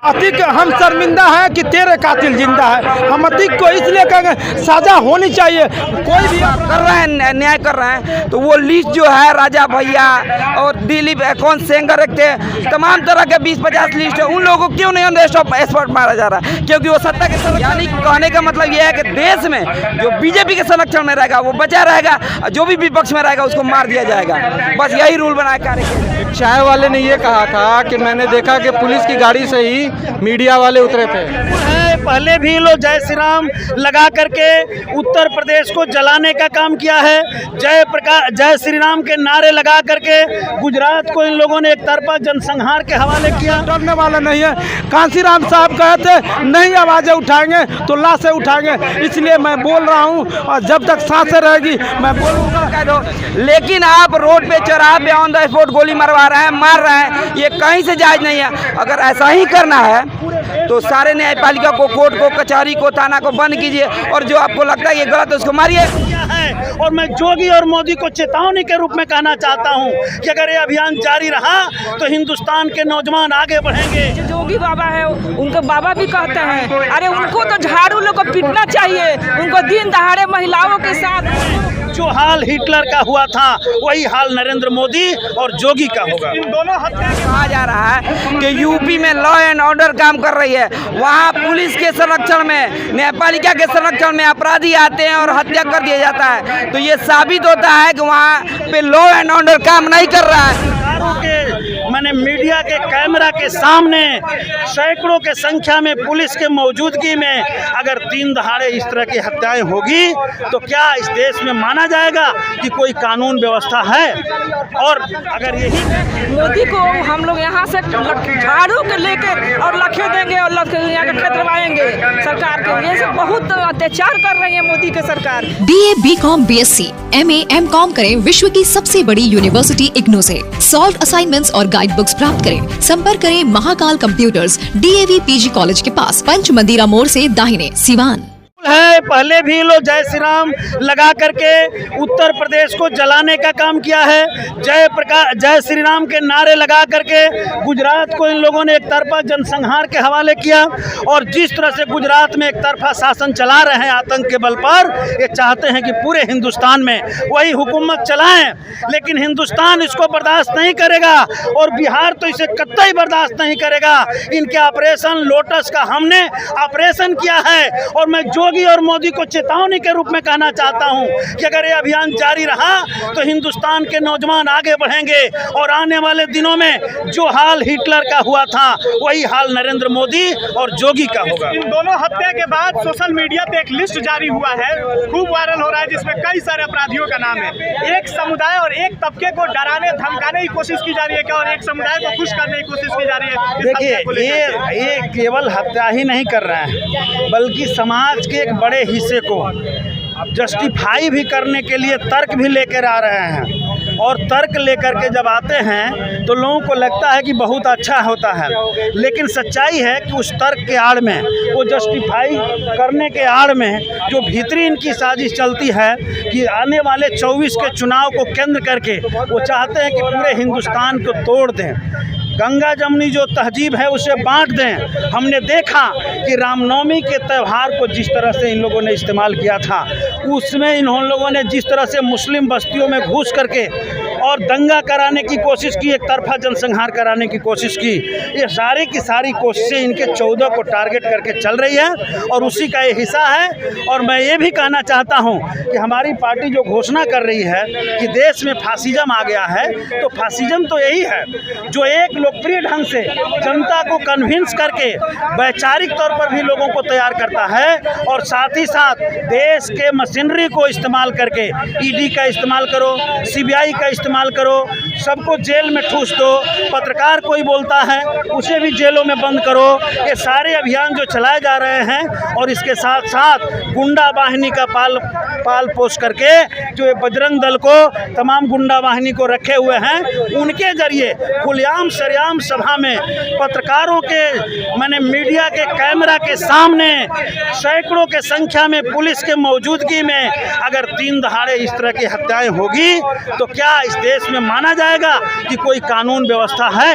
अतीक हम शर्मिंदा हैं कि तेरे कातिल जिंदा है। हम अतीक को इसलिए कहेंगे सजा होनी चाहिए। कोई भी कर रहे हैं, न्याय कर रहे हैं, तो वो लिस्ट जो है राजा भैया और दिलीप कौन सेंगर थे, तमाम तरह के 20-50 लिस्ट है, उन लोगों को क्यों नहीं अरेस्ट ऑफ एक्सपर्ट मारा जा रहा है? क्योंकि वो सत्ता के संरक्षण, यानी कहने का मतलब ये है कि देश में जो बीजेपी के संरक्षण में रहेगा वो बचा रहेगा, जो भी विपक्ष में रहेगा उसको मार दिया जाएगा। बस यही रूल बनाया कार्य। चाय वाले ने ये कहा था कि मैंने देखा कि पुलिस की गाड़ी से ही मीडिया वाले उतरे थे। पहले भी लोग जय श्री राम लगा करके उत्तर प्रदेश को जलाने का काम किया है। जय श्री राम के नारे लगा करके गुजरात को इन लोगों ने एक तरफा जनसंहार के हवाले किया। डरने वाला नहीं है। कांशीराम साहब कहे थे नहीं आवाज़ें उठाएंगे तो लाशें उठाएंगे, इसलिए मैं बोल रहा हूँ और जब तक सांसें रहेगी मैं बोलूँगा। लेकिन आप रोड पे चौराहे पे ऑन द स्पॉट गोली मरवा रहे हैं, मार रहे हैं, ये कहीं से जायज नहीं है। अगर ऐसा ही करना है तो सारे न्यायपालिका को, कोर्ट को, कचहरी को, थाना को बंद कीजिए और जो आपको लगता है ये गलत है उसको मारिए। और मैं योगी और मोदी को चेतावनी के रूप में कहना चाहता हूं कि अगर ये अभियान जारी रहा तो हिंदुस्तान के नौजवान आगे बढ़ेंगे। योगी बाबा है, उनके बाबा भी कहते हैं अरे उनको तो झाड़ू लोग को पीटना चाहिए, उनको दिन दहाड़े महिलाओं के साथ। जो हाल हिटलर का हुआ था वही हाल नरेंद्र मोदी और योगी का होगा। इन दोनों हत्या कहा जा रहा है कि यूपी में लॉ एंड ऑर्डर काम कर रही है, वहाँ पुलिस के संरक्षण में, न्यायपालिका के संरक्षण में अपराधी आते हैं और हत्या कर दिया जाता है। तो ये साबित होता है कि वहाँ पे लॉ एंड ऑर्डर काम नहीं कर रहा है। मैंने मीडिया के कैमरा के सामने सैकड़ों के संख्या में पुलिस के मौजूदगी में अगर दिन दहाड़े इस तरह की हत्याएं होगी तो क्या इस देश में माना जाएगा कि कोई कानून व्यवस्था है? और अगर यही मोदी को हम लोग यहाँ से झाड़ू के लेकर और लखे देंगे और यहाँ के खतरवाएंगे सरकार के। ये सब बहुत अत्याचार कर रही है मोदी की सरकार। BA, BCom, BSc, MA, MCom करें विश्व की सबसे बड़ी यूनिवर्सिटी इग्नू से। सॉल्व असाइनमेंट्स और गाइड बुक्स प्राप्त करें। संपर्क करें Mahakal computers, DAV PG college के पास, पंच मंदिरा मोड़ से दाहिने, सिवान। है पहले भी लोग जय श्री राम लगा करके उत्तर प्रदेश को जलाने का काम किया है। जय श्री राम के नारे लगा करके गुजरात को इन लोगों ने एक तरफा जनसंहार के हवाले किया। और जिस तरह से गुजरात में एक तरफा शासन चला रहे हैं आतंक के बल पर, ये चाहते हैं कि पूरे हिंदुस्तान में वही हुकूमत चलाएं, लेकिन हिंदुस्तान इसको बर्दाश्त नहीं करेगा और बिहार तो इसे कतई बर्दाश्त नहीं करेगा। इनके ऑपरेशन लोटस का हमने ऑपरेशन किया है और मैं योगी और मोदी को चेतावनी के रूप में कहना चाहता हूं कि अगर ये अभियान जारी रहा तो हिंदुस्तान के नौजवान आगे बढ़ेंगे और आने वाले दिनों में जो हाल हिटलर का हुआ था वही हाल नरेंद्र मोदी और योगी का होगा। इन दोनों हत्या के बाद सोशल मीडिया पे एक लिस्ट जारी हुआ है, खूब वायरल हो रहा है, जिसमें कई सारे अपराधियों का नाम है। एक समुदाय और एक तबके को डराने धमकाने की कोशिश की जा रही है क्या, और एक समुदाय को खुश करने की कोशिश की जा रही है? देखिए ये केवल हत्या ही नहीं कर रहे हैं बल्कि समाज के एक बड़े हिस्से को जस्टिफाई भी करने के लिए तर्क भी लेकर आ रहे हैं। और तर्क लेकर के जब आते हैं तो लोगों को लगता है कि बहुत अच्छा होता है, लेकिन सच्चाई है कि उस तर्क के आड़ में, वो जस्टिफाई करने के आड़ में जो भीतरी इनकी साजिश चलती है कि आने वाले 24 के चुनाव को केंद्र करके वो चाहते हैं कि पूरे हिंदुस्तान को तोड़ दें, गंगा जमुनी जो तहजीब है उसे बांट दें। हमने देखा कि रामनवमी के त्यौहार को जिस तरह से इन लोगों ने इस्तेमाल किया था, उसमें इन लोगों ने जिस तरह से मुस्लिम बस्तियों में घुस करके और दंगा कराने की कोशिश की, एक तरफा जनसंहार कराने की कोशिश की, ये सारी की सारी कोशिशें इनके 14 को टारगेट करके चल रही है और उसी का ये हिस्सा है। और मैं ये भी कहना चाहता हूँ कि हमारी पार्टी जो घोषणा कर रही है कि देश में फासिज्म आ गया है, तो फासिज्म तो यही है जो एक लोकप्रिय ढंग से जनता को कन्विंस करके वैचारिक तौर पर भी लोगों को तैयार करता है और साथ ही साथ देश के मशीनरी को इस्तेमाल करके, ईडी का इस्तेमाल करो, सीबीआई का इस्तेमाल करो, सबको जेल में ठूस दो, पत्रकार कोई बोलता है उसे भी जेलों में बंद करो। ये सारे अभियान जो चलाए जा रहे हैं और इसके साथ साथ गुंडा वाहिनी का पाल पोष करके जो ये बजरंग दल को, तमाम गुंडा वाहिनी को रखे हुए हैं, उनके जरिए खुलेआम सरेआम सभा में पत्रकारों के, मैंने मीडिया के कैमरा के सामने सैकड़ों के संख्या में पुलिस के मौजूदगी में अगर दिन दहाड़े इस तरह की हत्याएं होगी तो क्या इस देश में माना जाएगा कि कोई कानून व्यवस्था है।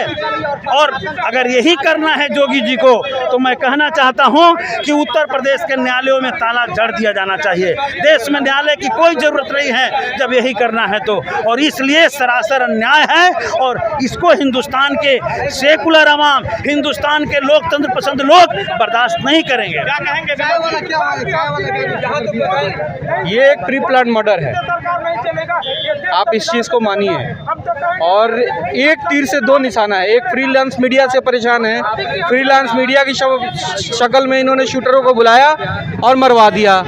और अगर यही करना है जोगी जी को, तो मैं कहना चाहता हूं कि उत्तर प्रदेश के न्यायालयों में ताला जड़ दिया जाना चाहिए। देश में न्यायालय की कोई ज़रूरत नहीं है जब यही करना है तो। और इसलिए सरासर अन्याय है और इसको हिंदुस्तान के सेकुलर अवाम, हिंदुस्तान के लोकतंत्र पसंद लोग बर्दाश्त नहीं करेंगे। क्या कहेंगे? ये एक प्री प्लान मर्डर है, आप इस चीज़ को मानिए। और एक तीर से दो निशाना है। एक फ्रीलांस मीडिया से परेशान है, फ्रीलांस मीडिया की शक्ल में इन्होंने शूटरों को बुलाया और मरवा दिया।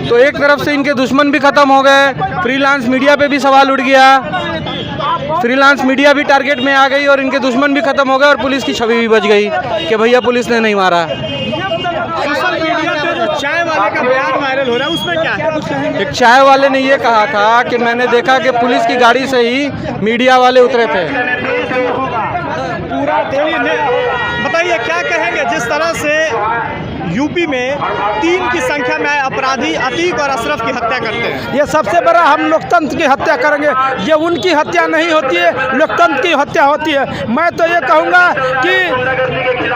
तो एक तरफ से इनके दुश्मन भी ख़त्म हो गए, फ्रीलांस मीडिया पे भी सवाल उठ गया, फ्रीलांस मीडिया भी टारगेट में आ गई और इनके दुश्मन भी ख़त्म हो गए और पुलिस की छवि भी बच गई कि भैया पुलिस ने नहीं मारा। सोशल मीडिया पे जो चाय वाले का बयान वायरल हो रहा है उसमें क्या है? एक चाय वाले ने ये कहा था कि मैंने देखा कि पुलिस की गाड़ी से ही मीडिया वाले उतरे थे। बताइए क्या कहेंगे जिस तरह से यूपी में 3 की संख्या में अपराधी अतीक और अशरफ की हत्या करते हैं? ये सबसे बड़ा हम लोकतंत्र की हत्या करेंगे। ये उनकी हत्या नहीं होती है, लोकतंत्र की हत्या होती है। मैं तो ये कहूँगा कि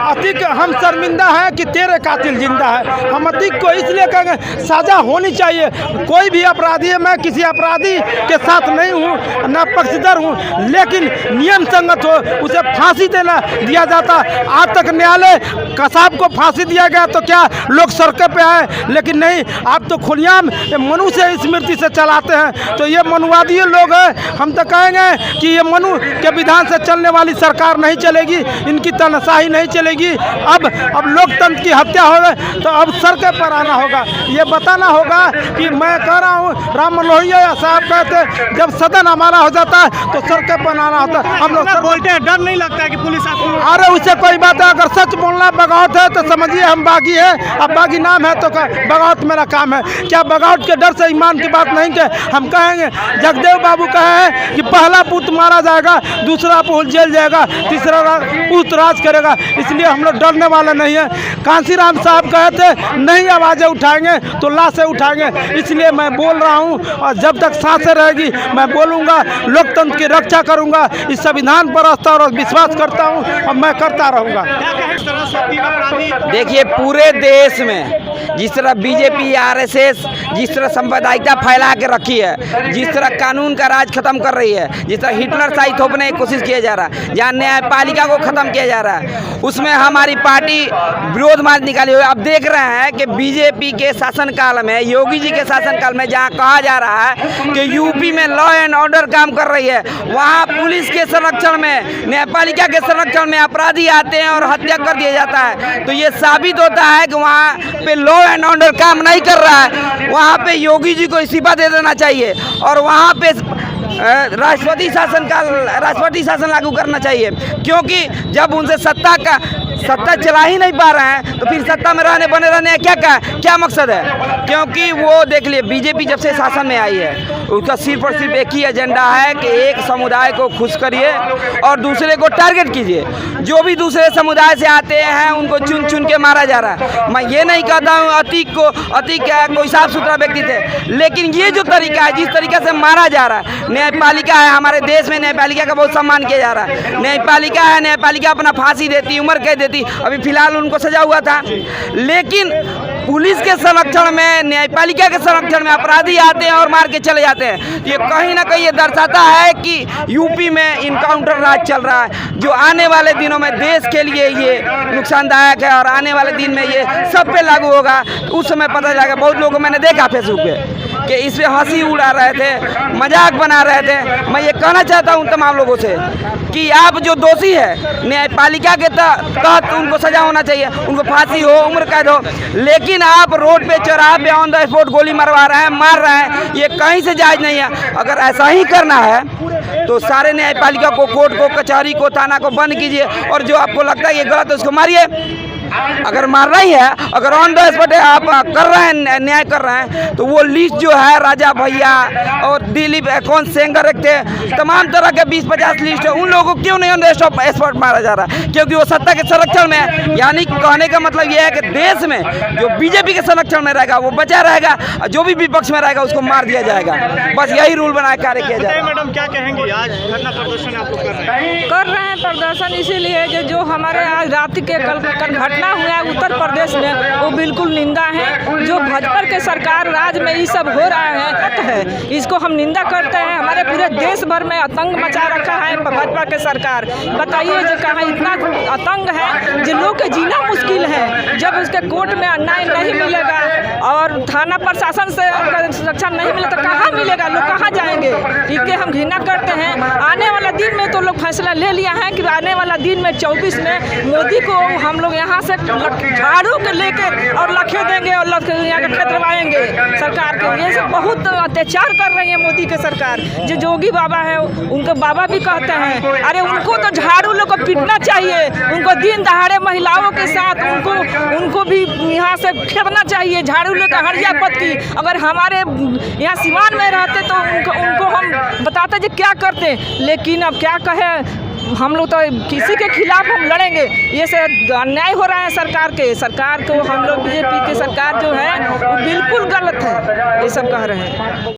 अतीक हम शर्मिंदा हैं कि तेरे कातिल जिंदा है। हम अतीक को इसलिए कहेंगे सज़ा होनी चाहिए। कोई भी अपराधी है, मैं किसी अपराधी के साथ नहीं हूँ, न पक्षधर हूँ, लेकिन नियम संगत हो उसे फांसी दिया जाता। आज तक न्यायालय कसाब को फांसी दिया गया तो क्या लोग सड़कों पे आए? लेकिन नहीं, आप तो खुलेआम मनु से स्मृति से चलाते हैं। तो ये मनुवादी लोग हैं। हम तो कहेंगे कि ये मनु के विधान से चलने वाली सरकार नहीं चलेगी, इनकी तानाशाही नहीं चलेगी। अब लोकतंत्र की हत्या हो गई तो अब सड़कों पर आना होगा, ये बताना होगा कि मैं कह रहा हूँ राम मनोहरिया साहब कहते जब सदन हमारा हो जाता है तो सड़कों पर आना होता है। हम लोग बोलते हैं, डर नहीं लगता है कि पुलिस आपको? अरे उससे कोई बात है, अगर सच बोलना बगावत है तो समझिए हम बागी है। अब बागी नाम है तो बगावत मेरा काम है। क्या बगावत के डर से ईमान की बात नहीं कहे? हम कहेंगे जगदेव बाबू कहे कि पहला पुत्र मारा जाएगा, दूसरा पुत्र जेल जाएगा, तीसरा पुत्र राज करेगा। इसलिए हम लोग डरने वाले नहीं है। कांसीराम साहब कहे थे नहीं आवाज़ें उठाएंगे तो लाशें उठाएंगे। इसलिए मैं बोल रहा हूँ और जब तक सांसें रहेगी मैं बोलूँगा, लोकतंत्र की रक्षा करूँगा। इस संविधान पर आस्था और विश्वास करता हूँ और मैं करता रहूँगा। देखिए पूरे देश में जिस तरह बीजेपी आरएसएस जिस तरह सांप्रदायिकता फैला के रखी है, जिस तरह कानून का राज खत्म कर रही है, जिस तरह हिटलर शाही थोपने की कोशिश किया जा रहा है, जहाँ न्यायपालिका को खत्म किया जा रहा है, उसमें हमारी पार्टी विरोध मार्च निकाली हुई। अब देख रहे हैं कि बीजेपी के शासनकाल में, योगी जी के शासनकाल में जहाँ कहा जा रहा है कि यूपी में लॉ एंड ऑर्डर काम कर रही है, वहाँ पुलिस के संरक्षण में, न्यायपालिका के संरक्षण में अपराधी आते हैं और हत्या कर दिया जाता है। तो ये साबित होता है कि वहाँ पे लॉ एंड ऑर्डर काम नहीं कर रहा है। वहाँ पे योगी जी को इस्तीफा दे देना चाहिए और वहाँ पे राष्ट्रपति शासन लागू करना चाहिए। क्योंकि जब उनसे सत्ता चला ही नहीं पा रहे हैं तो फिर सत्ता में बने रहने का क्या मकसद है? क्योंकि वो देख लिए बीजेपी जब से शासन में आई है उसका सिर्फ और सिर्फ एक ही एजेंडा है कि एक समुदाय को खुश करिए और दूसरे को टारगेट कीजिए। जो भी दूसरे समुदाय से आते हैं उनको चुन चुन के मारा जा रहा है। मैं ये नहीं कहता हूँ अतीक कोई साफ सुथरा व्यक्ति थे, लेकिन ये जो तरीका है, जिस तरीके से मारा जा रहा है, न्यायपालिका है हमारे देश में, न्यायपालिका का बहुत सम्मान किया जा रहा है। न्यायपालिका है, न्यायपालिका अपना फांसी देती, उम्र कैद देती, अभी फिलहाल उनको सजा हुआ था। लेकिन पुलिस के संरक्षण में, न्यायपालिका के संरक्षण में अपराधी आते हैं और मार के चले जाते हैं। ये कहीं ना कहीं ये दर्शाता है कि यूपी में इनकाउंटर राज चल रहा है, जो आने वाले दिनों में देश के लिए ये नुकसानदायक है और आने वाले दिन में ये सब पे लागू होगा। तो उस समय पता चलेगा। बहुत लोगों को मैंने देखा फेसबुक पे कि इस पर हंसी उड़ा रहे थे, मजाक बना रहे थे। मैं ये कहना चाहता हूँ तमाम लोगों से कि आप जो दोषी है, न्यायपालिका के तहत उनको सजा होना चाहिए, उनको फांसी हो, उम्र कैद हो। लेकिन आप रोड पे, चौराहे पे ऑन द स्पॉट गोली मरवा रहे हैं, मार रहे हैं, ये कहीं से जायज़ नहीं है। अगर ऐसा ही करना है तो सारे न्यायपालिका को, कोर्ट को, कचहरी को, थाना को बंद कीजिए और जो आपको लगता है ये गलत है उसको मारिए। अगर मारना ही है, अगर ऑन द स्पॉट आप कर रहे हैं, न्याय कर रहे हैं, तो वो लिस्ट जो है राजा भैया और दिलीप कौन सेंगर एक थे, तमाम तरह के 20-50 लिस्ट है, उन लोगों को क्यों नहीं ऑन द स्पॉट मारा जा रहा है? क्योंकि वो सत्ता के संरक्षण में, यानी कहने का मतलब ये है कि देश में जो बीजेपी के संरक्षण में रहेगा वो बचा रहेगा, और जो भी विपक्ष में रहेगा उसको मार दिया जाएगा। बस यही रूल बना के कार्य किया जाएगा। मैडम क्या कहेंगे, आज धरना प्रदर्शन आप लोग कर रहे हैं? प्रदर्शन इसीलिए जो हमारे आज रात के कल घटना हुआ है उत्तर प्रदेश में, वो बिल्कुल निंदा है। जो भाजपा के सरकार राज में ये सब हो रहा है, इसको हम निंदा करते हैं। हमारे पूरे देश भर में आतंक मचा रखा है भाजपा के सरकार। बताइए जो कहाँ इतना आतंक है जो लोग के जीना मुश्किल है। जब उसके कोर्ट में अन्याय नहीं मिलेगा और थाना प्रशासन से सुरक्षा नहीं मिले तो कहाँ मिलेगा, लोग कहाँ जाएंगे? इसके हम घृणा करते हैं। आने वाला दिन में तो लोग फैसला ले लिया है कि आने वाला दिन में 24 में मोदी को हम लोग यहाँ से झाड़ू के लेकर और लखे देंगे और यहाँ के खेतरवाएंगे सरकार के। ये सब बहुत अत्याचार कर रही है मोदी के सरकार। जो जोगी बाबा है उनके बाबा भी कहते हैं अरे उनको तो झाड़ू लोग को पीटना चाहिए, उनको दिन दहाड़े महिलाओं के साथ उनको भी यहाँ से खेदना चाहिए झाड़ू लेकर हरिया पत्ती। अगर हमारे यहाँ सिवान में रहते तो उनको हम बताते जो क्या करते, लेकिन अब क्या कहे, हम लोग तो किसी के खिलाफ हम लड़ेंगे। ये से अन्याय हो रहा है सरकार को हम लोग बीजेपी की सरकार जो है वो बिल्कुल गलत है, ये सब कह रहे हैं।